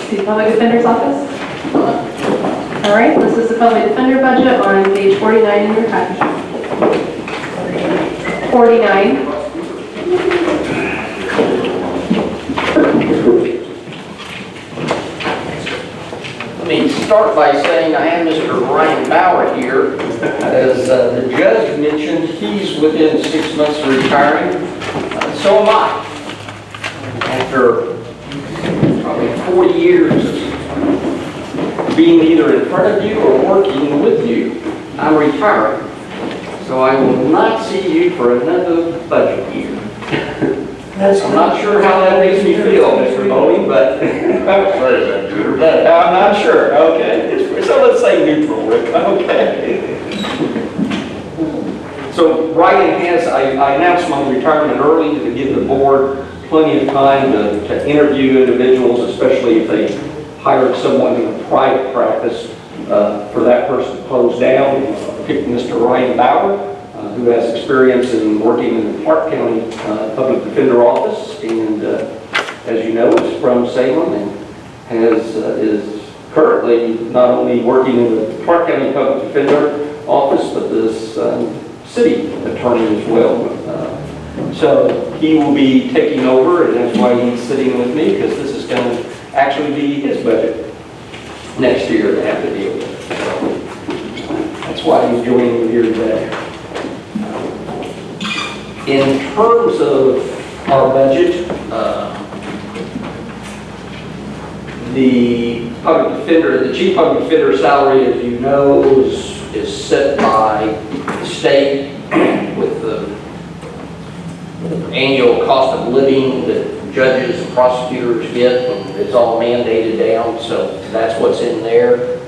The Public Defender's Office. All right, this is the Public Defender budget on page 49 in your package. 49. Let me start by saying I have Mr. Ryan Bauer here. As the judge mentioned, he's within 6 months of retiring. So am I. After probably 40 years of being either in front of you or working with you, I'm retiring. So I will not see you for another budget year. I'm not sure how that makes me feel, Mr. Bowling, but I'm not sure. Okay, so let's say neutral, Rick. Okay. So Ryan has, I announced my retirement early to give the board plenty of time to interview individuals, especially if they hired someone in a private practice for that person to close down. Picked Mr. Ryan Bauer, who has experience in working in the Clark County Public Defender Office, and as you know, is from Salem and is currently not only working in the Clark County Public Defender Office, but this city attorney as well. So he will be taking over, and that's why he's sitting with me, because this is going to actually be his budget next year to have to deal with. So that's why he's joining me here today. In terms of our budget, the chief public defender salary, as you know, is set by the state with the annual cost of living that judges and prosecutors get, and it's all mandated down, so that's what's in there.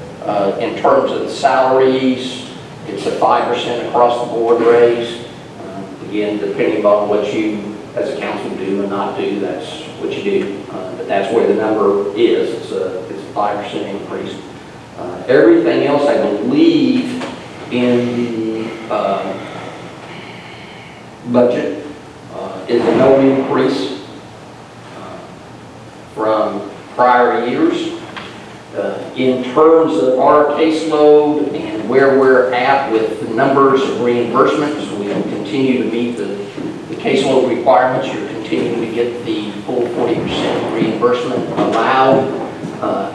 In terms of the salaries, it's a 5% across the board raise. Again, depending on what you as a council do and not do, that's what you do. But that's where the number is. It's a 5% increase. Everything else, I believe, in the budget is a no increase from prior years. In terms of our caseload and where we're at with the numbers of reimbursements, we will continue to meet the caseload requirements. You're continuing to get the full 40% reimbursement allowed.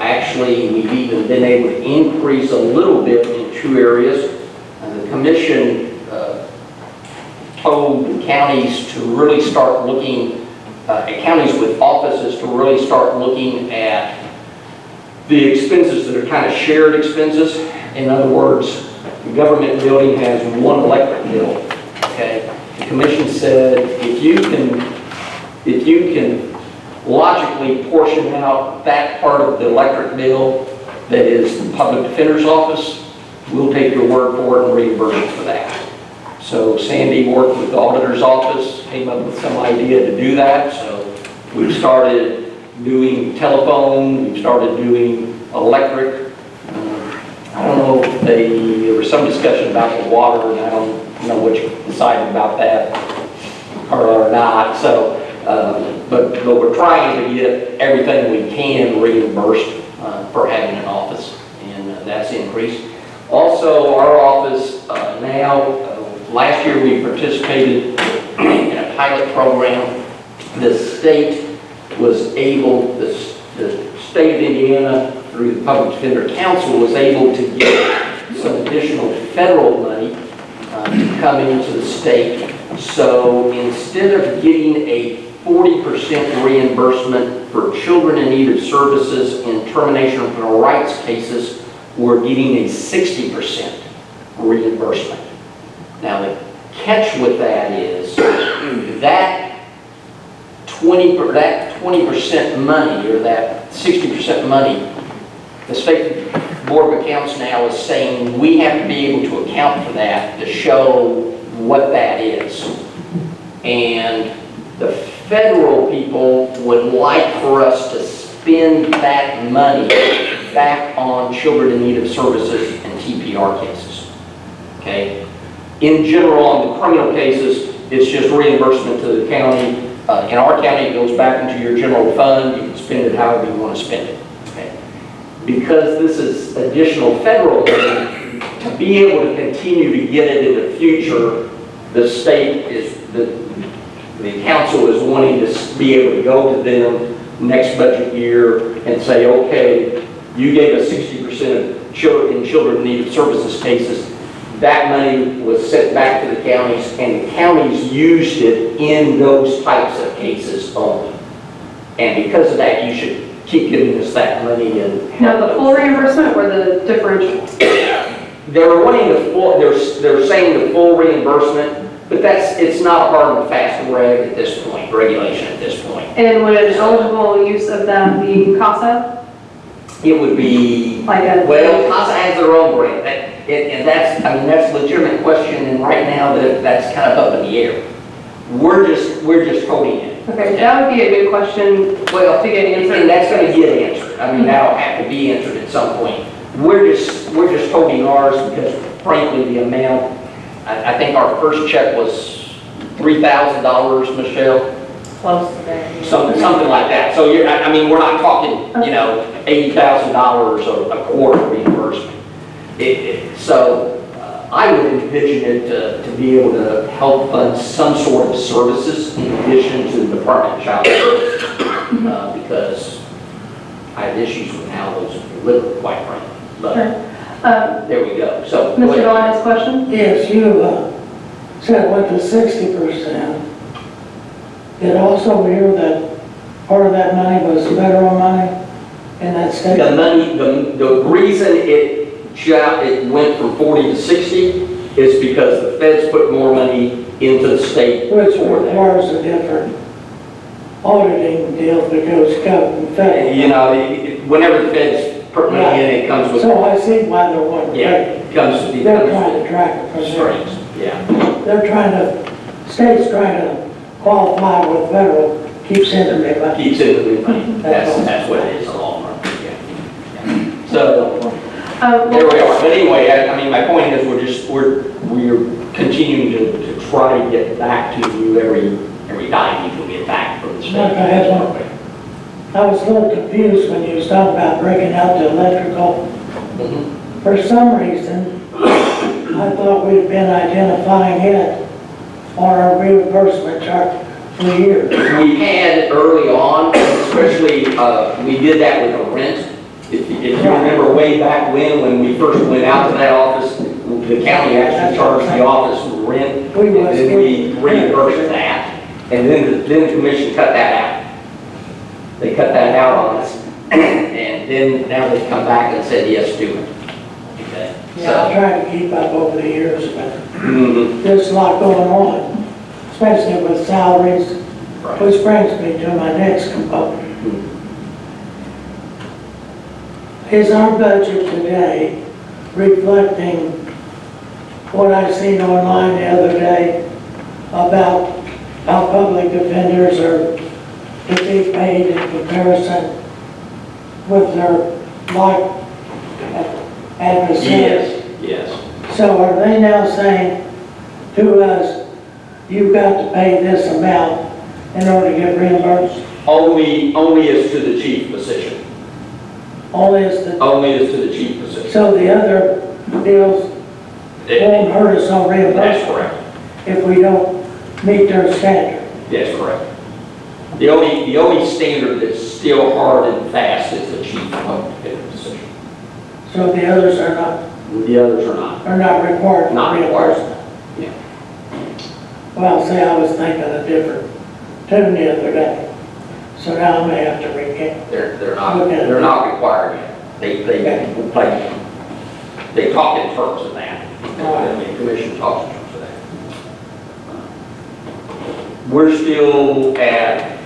Actually, we've even been able to increase a little bit in 2 areas. The commission told the counties to really start looking, counties with offices to really start looking at the expenses that are kind of shared expenses. In other words, the government building has one electric bill. Okay, the commission said if you can logically portion out that part of the electric bill that is the public defender's office, we'll take your word for it and reimburse you for that. So Sandy worked with the auditor's office, came up with some idea to do that. So we've started doing telephone, we've started doing electric. I don't know if there was some discussion about the water, and I don't know what you decided about that or not. So, but we're trying to get everything we can reimbursed for having an office, and that's increased. Also, our office now, last year we participated in a pilot program. The state was able, the state of Indiana, through the Public Defender Council, was able to get some additional federal money to come into the state. So instead of getting a 40% reimbursement for children in need of services in termination of parental rights cases, we're getting a 60% reimbursement. Now the catch with that is that 20% money, or that 60% money, the State Board of Accounts now is saying we have to be able to account for that to show what that is. And the federal people would like for us to spend that money back on children in need of services and TPR cases. Okay? In general, on the criminal cases, it's just reimbursement to the county. In our county, it goes back into your general fund. You can spend it however you want to spend it. Okay. Because this is additional federal money, to be able to continue to get it in the future, the state is, the council is wanting to be able to go to them next budget year and say, okay, you gave us 60% of children in need of services cases. That money was sent back to the counties, and the counties used it in those types of cases only. And because of that, you should keep giving us that money. And Now, the full reimbursement or the differential? they're wanting the full, they're saying the full reimbursement, but it's not a hard and fast regulation at this point. And would an eligible use of that be CASA? It would be, Like a, well, CASA has their own grant, and that's a legitimate question, and right now, that's kind of up in the air. We're just holding it. okay, that would be a good question Well, to get answered. and that's gonna get answered. I mean, that'll have to be answered at some point. We're just holding ours because frankly, the amount, I think our first check was $3,000, Michelle? Close to that. yeah. Something like that. So I mean, we're not talking, $80,000 a quarter reimbursement. So I would envision it to be able to help fund some sort of services in addition to the Department of Child Services, because I have issues with how those are delivered, quite frankly. But there we go. So, go Mr. ahead. Vaughn has a question? Yes, you said went to 60%. Did also hear that part of that money was federal money in that state? The money, the reason it went from 40 to 60 is because the feds put more money into the state Which for that. requires a different auditing deal because government federal. You know, whenever the feds put money in, it comes with, So I see why they're wanting to yeah, take it. it comes with, They're trying to track it from there. strings, yeah. They're trying to, state's trying to qualify with federal, keep sending me money. Keeps it in the money. That's what it is, a long run, yeah. So, there we are. But anyway, I mean, my point is, we're continuing to try to get back to you every dime you can get back from the state. Okay, that's one. I was a little confused when you was talking about breaking out the electrical. Mhm. For some reason, I thought we'd been identifying it on our reimbursement chart for years. We had early on, especially, we did that with a rent. If you remember way back when we first went out to that office, the county actually charged the office rent, and then we reimbursed that. And then the commission cut that out. They cut that out on us, and then now they've come back and said, yes, do it. Okay, Yeah, I tried to keep up over the years, but Mhm. there's a lot going on, especially with salaries, Right. which brings me to my next component. Is our budget today reflecting what I seen online the other day about how public defenders are to be paid in comparison with their like adversaries? Yes. So are they now saying to us, you've got to pay this amount in order to get reimbursed? Only as to the chief position. Only as the, Only as to the chief position. so the other deals won't hurt us on That's reimbursement correct. if we don't meet their standard? That's correct. The only standard that's still hard and fast is the chief public defender position. So the others are The others are not. required for Not required. reimbursement? Yeah. Well, see, I was thinking a different tune the other day. So now I may have to recant. They're not, Okay. they're not required yet. They talk in terms of that. The commission talks in terms of that. We're still at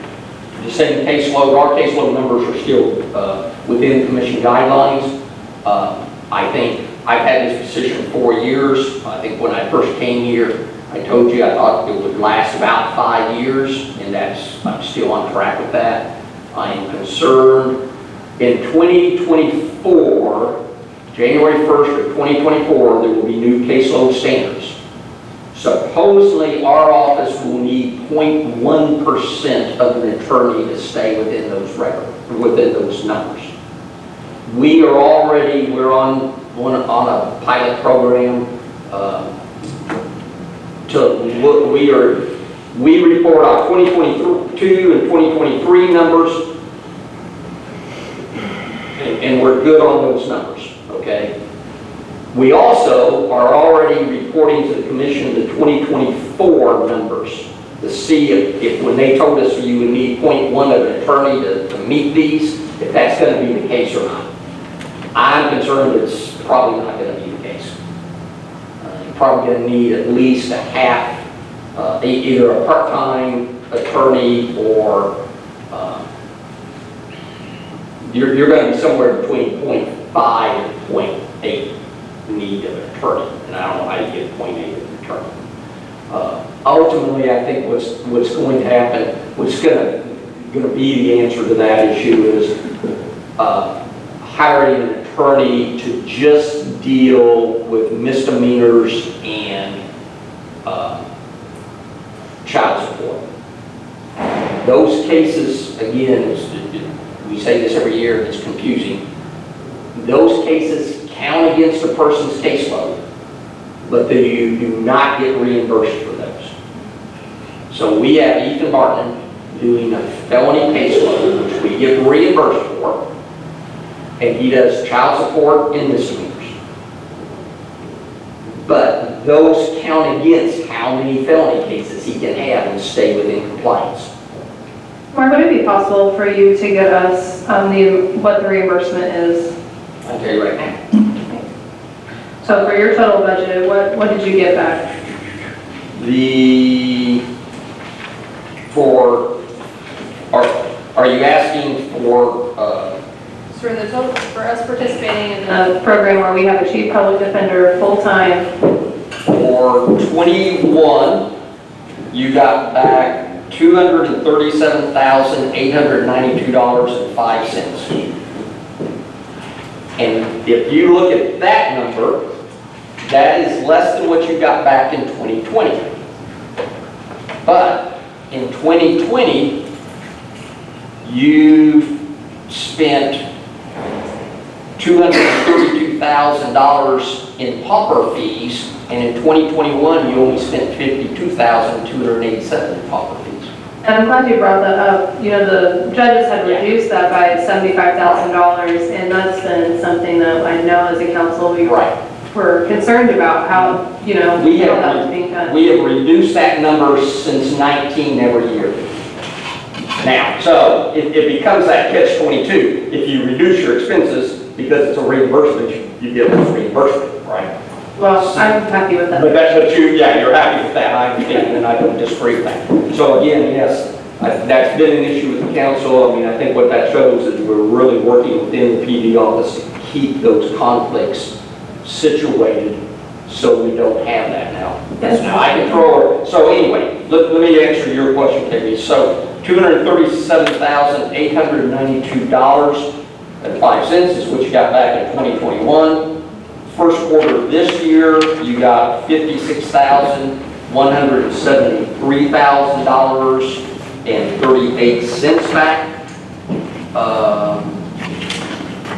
the same caseload. Our caseload numbers are still within commission guidelines. I think I've had this position 4 years. I think when I first came here, I told you I thought it would last about 5 years, and I'm still on track with that. I am concerned in 2024, January 1st of 2024, there will be new caseload standards. Supposedly, our office will need 0.1% of an attorney to stay within those numbers. We're on a pilot program, we report our 2022 and 2023 numbers, and we're good on those numbers, okay? We also are already reporting to the commission the 2024 numbers to see if when they told us you would need 0.1 of an attorney to meet these, if that's going to be the case or not. I'm concerned it's probably not going to be the case. You're probably going to need at least a half, either a part-time attorney or you're going to be somewhere between 0.5 and 0.8 need of an attorney, and I don't know how you get 0.8 of an attorney. Ultimately, I think what's going to happen, what's going to be the answer to that issue is hiring an attorney to just deal with misdemeanors and child support. Those cases, again, we say this every year, it's confusing. Those cases count against a person's caseload, but you do not get reimbursed for those. So we have Ethan Barton doing a felony caseload, which we get reimbursed for, and he does child support and misdemeanors. But those count against how many felony cases he can have and stay within compliance. Mark, would it be possible for you to get us what the reimbursement is? I'll tell you right now. So for your total budget, what did you get back? Are you asking for, For the total, for us participating in the program where we have a chief public defender full-time, for 21, you got back $237,892.05. And if you look at that number, that is less than what you got back in 2020. But in 2020, you spent $232,000 in pauper fees, and in 2021, you only spent $52,287 in pauper fees. and I'm glad you brought that up. You know, the judges had reduced that by $75,000, and that's been something that I know as a council we Right. were concerned about how, We how that was being done. We have reduced that number since 19 every year. Now, so it becomes that catch-22. If you reduce your expenses because it's a reimbursement, you get less reimbursement, right? Well, I'm happy with that. But you're happy with that, I understand, and I don't disagree with that. So again, yes, that's been an issue with the council. I mean, I think what that shows is we're really working within the PD office to keep those conflicts situated so we don't have that now. Yes. Now, I can throw, so anyway, let me answer your question, Katie. So $237,892.05 is what you got back in 2021. First quarter of this year, you got $56,173,038 back.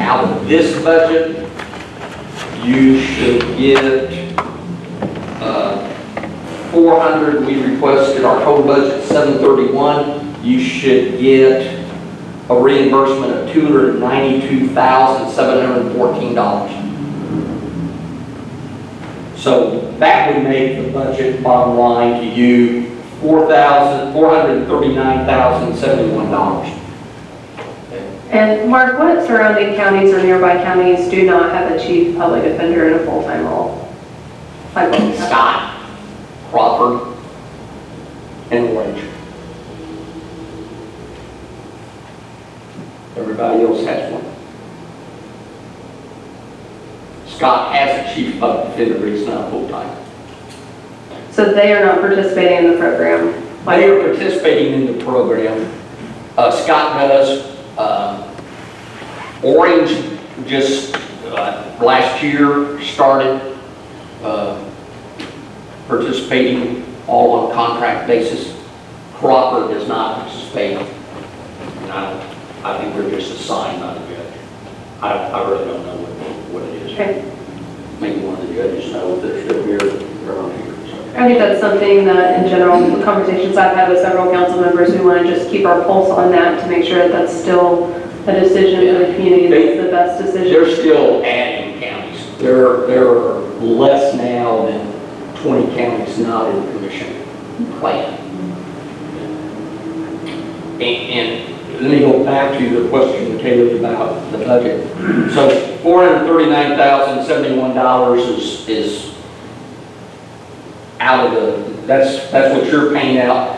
Out of this budget, you should get 400. We requested our total budget 731. You should get a reimbursement of $292,714. So that would make the budget bottom line to you $439,071. And Mark, what surrounding counties or nearby counties do not have a chief public defender in a full-time role? Like what we have? Scott, Crawford, and Orange. Everybody else has one. Scott has a chief public defender, but he's not full-time. So they are not participating in the program? They are participating in the program. Scott does. Orange just last year started participating all on a contract basis. Crawford does not participate. And I think we're just assigned by the judge. I really don't know what it is. Okay. Maybe one of the judges know if they're still here, they're on here. So. I think that's something that, in general, the conversations I've had with several council members, we want to just keep our pulse on that to make sure that that's still a decision for the community, that's the best decision. They're still adding counties. There are less now than 20 counties not in the commission plan. And let me go back to the question, Kaylee, about the budget. So $439,071 is out of the, that's what you're paying out.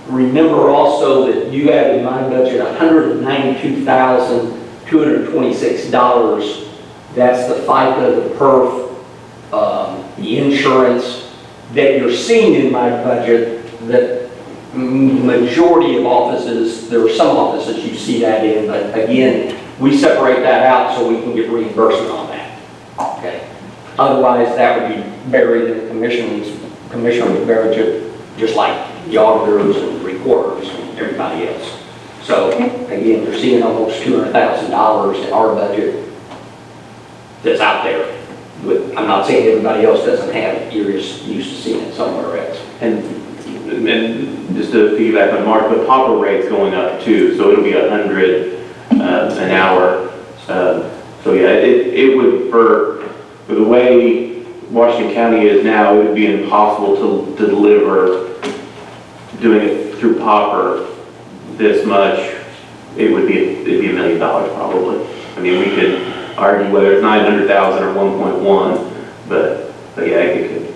Remember also that you have in my budget $192,226. That's the FICA, the PERF, the insurance that you're seeing in my budget. That majority of offices, there are some offices you see that in, but again, we separate that out so we can get reimbursement on that. Okay. Otherwise, that would be buried in the commissioner's budget, just like the auditors and recorders and everybody else. So again, you're seeing almost $200,000 in our budget that's out there. I'm not saying everybody else doesn't have it. You're just used to seeing it somewhere else. And just to piggyback on Mark, the popper rate's going up too, so it'll be 100 an hour. So yeah, it would, for the way Washington County is now, it would be impossible to deliver, doing it through popper this much. It'd be $1 million probably. I mean, we could argue whether it's 900,000 or 1.1, but yeah, it could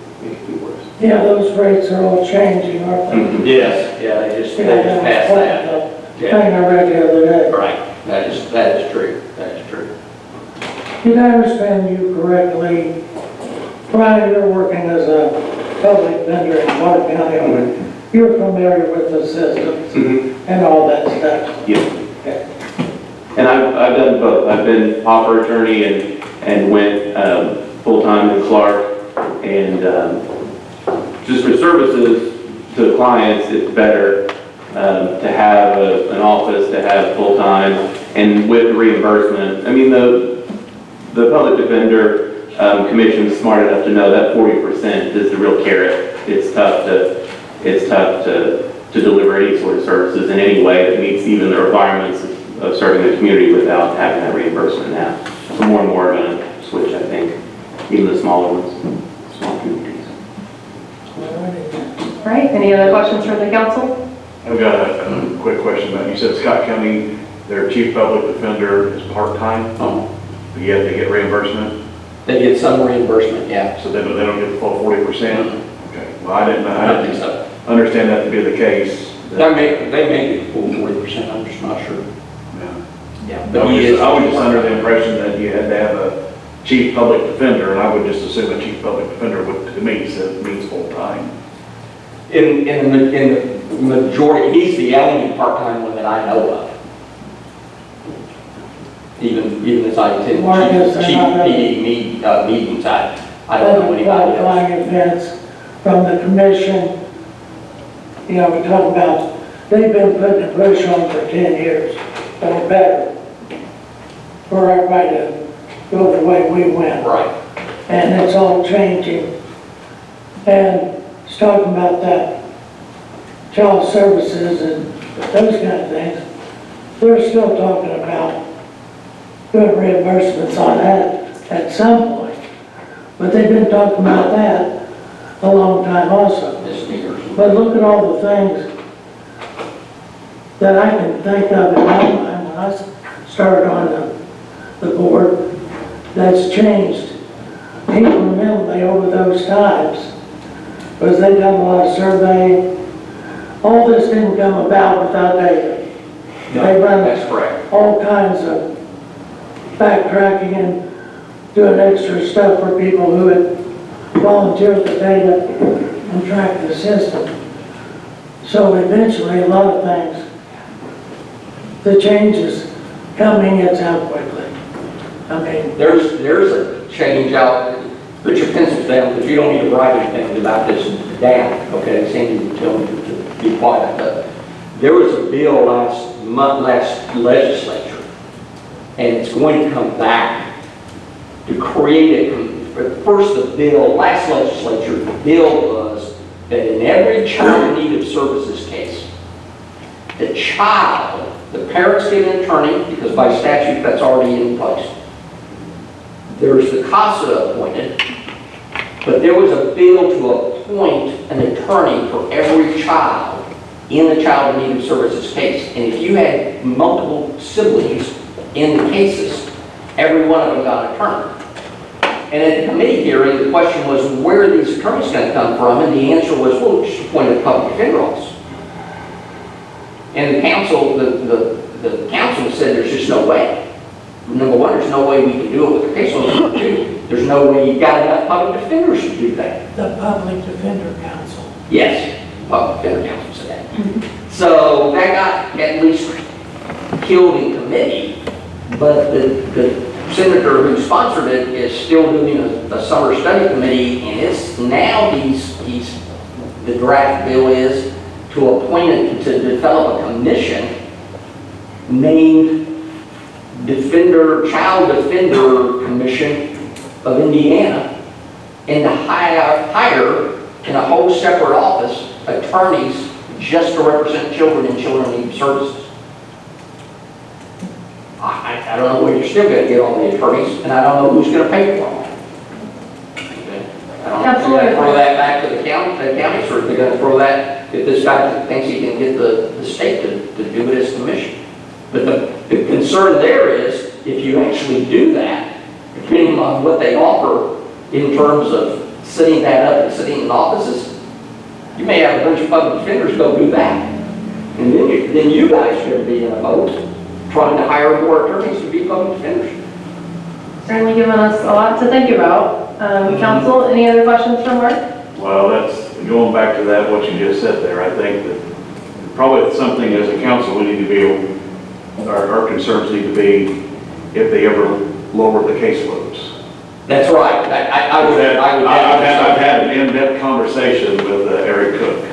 be worse. Yeah, those rates are all changing, aren't they? Yes, yeah, they just Yeah, passed that. the thing I read the other day. Right, that is true, that is true. Did I understand you correctly? Brian, you're working as a public vendor in Clark County. You're familiar with the systems and all that stuff? Yeah. Okay. And I've done both. I've been popper attorney and went full-time in Clark. And just for services to the clients, it's better to have an office, to have full-time, and with reimbursement. I mean, the public defender commission is smart enough to know that 40% is the real carrot. It's tough to deliver any sort of services in any way that meets even the requirements of serving the community without having that reimbursement now. So more and more are going to switch, I think, even the smaller ones, small communities. All right, any other questions from the council? I've got a quick question about, you said Scott County, their chief public defender is part-time, Oh, but yet they get reimbursement, they get some reimbursement, yeah. so they don't get the full 40%? Okay, well, I didn't I don't think so. understand that to be the case. They may get full 40%, I'm just not sure. Yeah. Yeah, I but was he is. just under the impression that you had to have a chief public defender, and I would just assume a chief public defender would, to me, means full-time. In the majority, he's the only part-time one that I know of. Even as I attend Marcus, chief PD meetings, I don't know anybody else. Qualifying events from the commission, you know, we talk about, they've been putting a push on for 10 years, or better, for everybody to go the way we went. Right. And it's all changing. And it's talking about that child services and those kind of things. They're still talking about good reimbursements on that at some point. But they've been talking about that a long time also. Misdemeanors. But look at all the things that I can think of in my mind when I started on the board that's changed. People mentally over those times, because they've done a lot of surveying. All this didn't come about without data. No, They run that's correct. all kinds of backtracking and doing extra stuff for people who had volunteered the data and tracked the system. So eventually, a lot of things, the changes coming, it's out quickly. I mean, There's a change out, put your pencils down, because you don't need to write anything about this down, okay? Sandy would tell me to be quiet, but there was a bill last legislature and it's going to come back to create first the bill, last legislature, the bill was that in every child in need of services case, the child, the parents get an attorney, because by statute that's already in place. There's the CASA appointed, but there was a bill to appoint an attorney for every child in the child in need of services case. And if you had multiple siblings in the cases, every one of them got an attorney. And at the committee hearing, the question was, where are these attorneys going to come from? And the answer was, well, just appoint a public defender office. And the council, the council said there's just no way. Number one, there's no way we can do it with the caseload. Number two, there's no way you've got enough public defenders to do that. The Public Defender Council. Yes, public defender council said that. So that got at least killed in committee, but the senator who sponsored it is still doing a summer study committee, and it's now the draft bill is to appoint it, to develop a commission named Child Defender Commission of Indiana, and to hire in a whole separate office attorneys just to represent children and children in need services. I don't know where you're still going to get all the attorneys, and I don't know who's going to pay for them. Okay. I don't know if they're going to throw that back to the counties, or if they're going to throw that, if this guy thinks he can get the state to do it as commission. But the concern there is, if you actually do that, depending on what they offer in terms of setting that up and sitting in offices, you may have a bunch of public defenders go do that. And then you guys are going to be in a boat trying to hire more attorneys to be public defenders. Certainly given us a lot to think about. Council, any other questions from Mark? Well, that's, going back to that, what you just said there, I think that probably it's something as a council we need to be, our concerns need to be if they ever lower the caseloads. That's right. I've had an in-depth conversation with Eric Cook,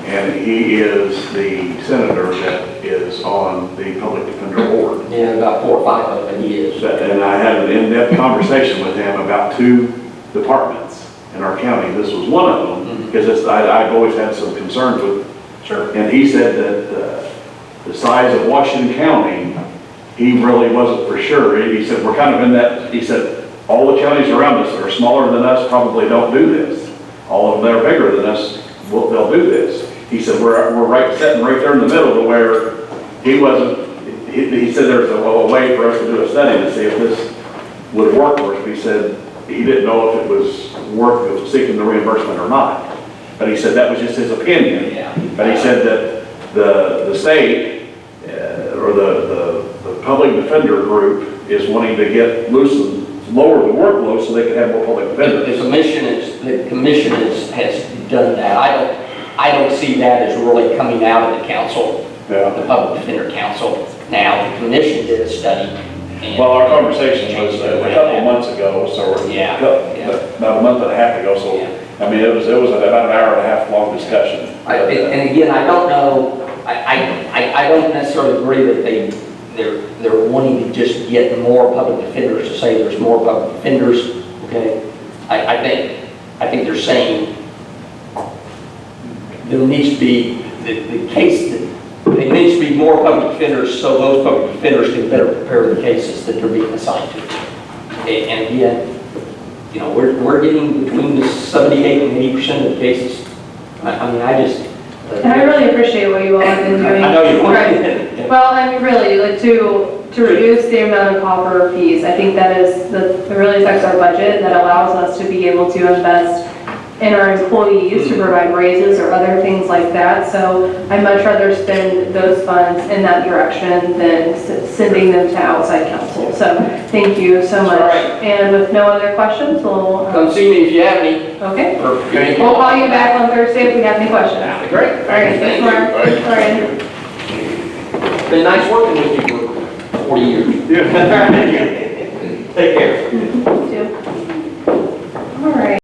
and he is the senator that is on the public defender board. Yeah, about 4 or 5 of them he is. And I had an in-depth conversation with him about 2 departments in our county. This was one of them, because I've always had some concerns with. Sure. And he said that the size of Washington County, he really wasn't for sure. He said, we're kind of in that, he said, all the counties around us that are smaller than us probably don't do this. All of them that are bigger than us, they'll do this. He said, we're sitting right there in the middle to where he wasn't, he said there's a way for us to do a study to see if this would work for us. He said he didn't know if it was worth seeking the reimbursement or not. But he said that was just his opinion. Yeah. But he said that the state, or the public defender group is wanting to get loose and lower the workload so they can have more public defenders. The commission has done that. I don't see that as really coming out of the council, Yeah. the public defender council. Now, the commission did a study. And Well, our conversation was a couple of months ago, so, Yeah. about a month and a half ago, so, Yeah. I mean, it was about an hour and a half long discussion. And again, I don't know, I don't necessarily agree that they're wanting to just get more public defenders to say there's more public defenders, okay? I think they're saying there needs to be, the case, there needs to be more public defenders so those public defenders can better prepare the cases that they're being assigned to. And again, you know, we're getting between the 78 and 80% of the cases. I mean, I just. And I really appreciate what you all have been doing. I know you want Right. to. Well, I mean, really, like to reduce the amount of pauper fees, I think that it really affects our budget, that allows us to be able to invest in our employees to provide raises or other things like that. So I'd much rather spend those funds in that direction than sending them to outside counsel. So thank you so much. All right. And with no other questions, we'll, Come see me if you have any. okay. Or if you have any- We'll call you back on Thursday if we have any questions. That'd be great. All right, thanks, Mark. All right. It's been nice working with you for 40 years. Yeah. Take care. Too. All right.